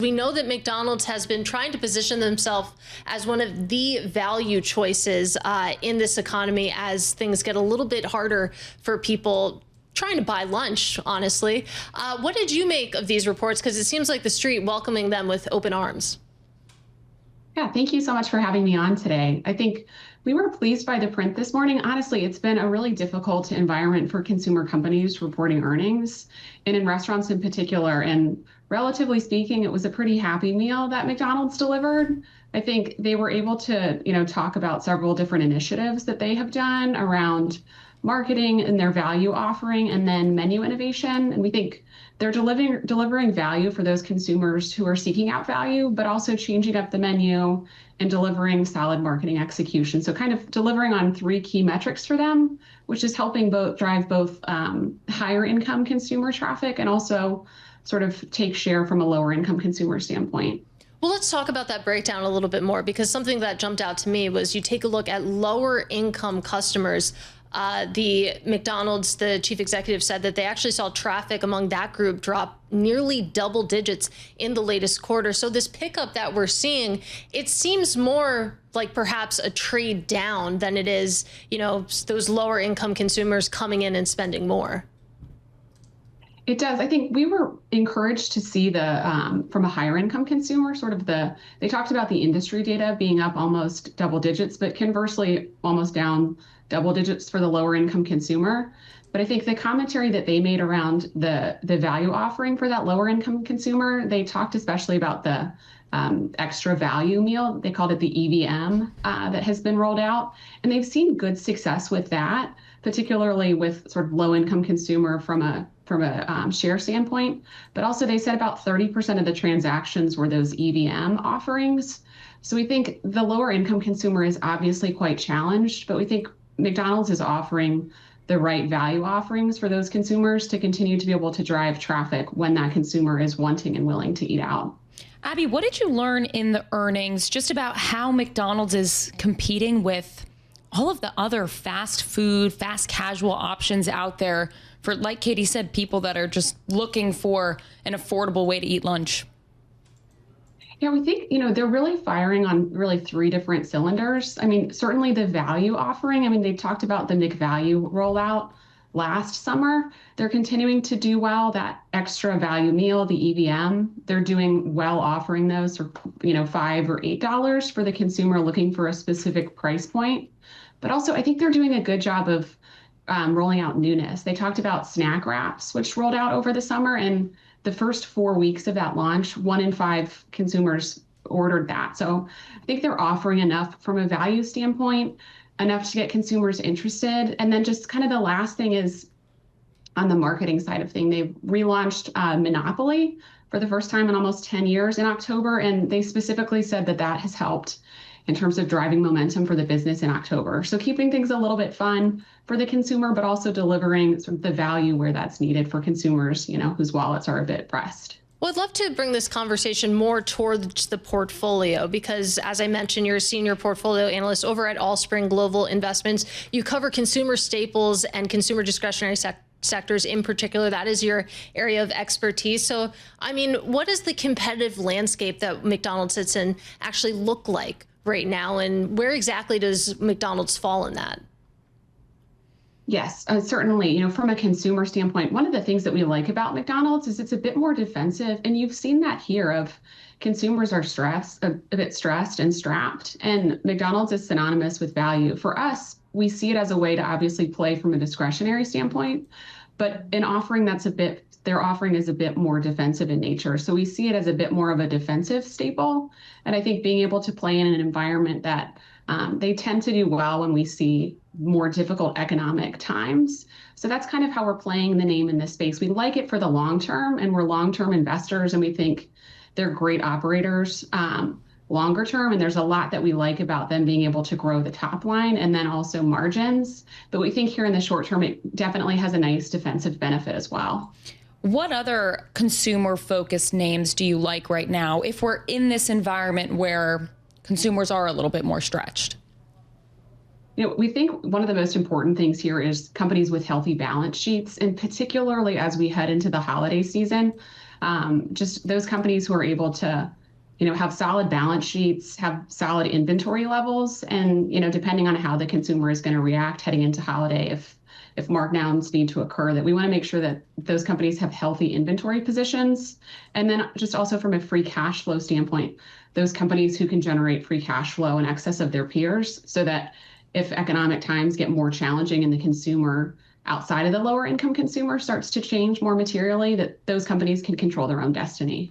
We know that McDonald's has been trying to position themselves as one of the value choices in this economy as things get a little bit harder for people trying to buy lunch, honestly. What did you make of these reports? Because it seems like the street welcoming them with open arms. Yeah, thank you so much for having me on today. I think we were pleased by the print this morning. Honestly, it's been a really difficult environment for consumer companies reporting earnings, and in restaurants in particular. And relatively speaking, it was a pretty happy meal that McDonald's delivered. I think they were able to, talk about several different initiatives that they have done around marketing and their value offering and then menu innovation. And we think they're delivering value for those consumers who are seeking out value, but also changing up the menu and delivering solid marketing execution. So kind of delivering on three key metrics for them, which is helping drive both higher income consumer traffic and also sort of take share from a lower income consumer standpoint. Well, let's talk about that breakdown a little bit more, because something that jumped out to me was you take a look at lower income customers. The McDonald's, the chief executive said that they actually saw traffic among that group drop nearly double digits in the latest quarter. So this pickup that we're seeing, it seems more like perhaps a trade down than it is, those lower income consumers coming in and spending more. It does. I think we were encouraged to see from a higher income consumer, they talked about the industry data being up almost double digits, but conversely almost down double digits for the lower income consumer. But I think the commentary that they made around the value offering for that lower income consumer, they talked especially about the extra value meal. They called it the EVM that has been rolled out. And they've seen good success with that, particularly with sort of low income consumer from a share standpoint. But also they said about 30% of the transactions were those EVM offerings. So we think the lower income consumer is obviously quite challenged, but we think McDonald's is offering the right value offerings for those consumers to continue to be able to drive traffic when that consumer is wanting and willing to eat out. Abby, what did you learn in the earnings just about how McDonald's is competing with all of the other fast food, fast casual options out there for, like Katie said, people that are just looking for an affordable way to eat lunch? Yeah, we think, they're really firing on really three different cylinders. I mean, certainly the value offering. I mean, they talked about the McValue rollout last summer. They're continuing to do well. That extra value meal, the EVM, they're doing well offering those for, $5 or $8 for the consumer looking for a specific price point. But also, I think they're doing a good job of rolling out newness. They talked about snack wraps, which rolled out over the summer, and the first 4 weeks of that launch, 1 in 5 consumers ordered that. So I think they're offering enough from a value standpoint, enough to get consumers interested. And then just kind of the last thing is on the marketing side of things, they've relaunched Monopoly for the first time in almost 10 years in October. And they specifically said that that has helped in terms of driving momentum for the business in October. So keeping things a little bit fun for the consumer, but also delivering sort of the value where that's needed for consumers, whose wallets are a bit pressed. Well, I'd love to bring this conversation more towards the portfolio, because as I mentioned, you're a senior portfolio analyst over at Allspring Global Investments. You cover consumer staples and consumer discretionary sectors in particular. That is your area of expertise. So, I mean, what does the competitive landscape that McDonald's sits in actually look like right now, and where exactly does McDonald's fall in that? Yes, certainly. From a consumer standpoint, one of the things that we like about McDonald's is it's a bit more defensive, and you've seen that here of consumers are a bit stressed and strapped, and McDonald's is synonymous with value. For us, we see it as a way to obviously play from a discretionary standpoint, but an offering their offering is a bit more defensive in nature. So we see it as a bit more of a defensive staple. And I think being able to play in an environment that they tend to do well when we see more difficult economic times. So that's kind of how we're playing the name in this space. We like it for the long term, and we're long-term investors, and we think they're great operators longer term. And there's a lot that we like about them being able to grow the top line and then also margins. But we think here in the short term, it definitely has a nice defensive benefit as well. What other consumer-focused names do you like right now if we're in this environment where consumers are a little bit more stretched? We think one of the most important things here is companies with healthy balance sheets, and particularly as we head into the holiday season. Just those companies who are able to, have solid balance sheets, have solid inventory levels, and, depending on how the consumer is going to react heading into holiday, if markdowns need to occur, that we want to make sure that those companies have healthy inventory positions. And then just also from a free cash flow standpoint, those companies who can generate free cash flow in excess of their peers, so that if economic times get more challenging and the consumer outside of the lower income consumer starts to change more materially, that those companies can control their own destiny.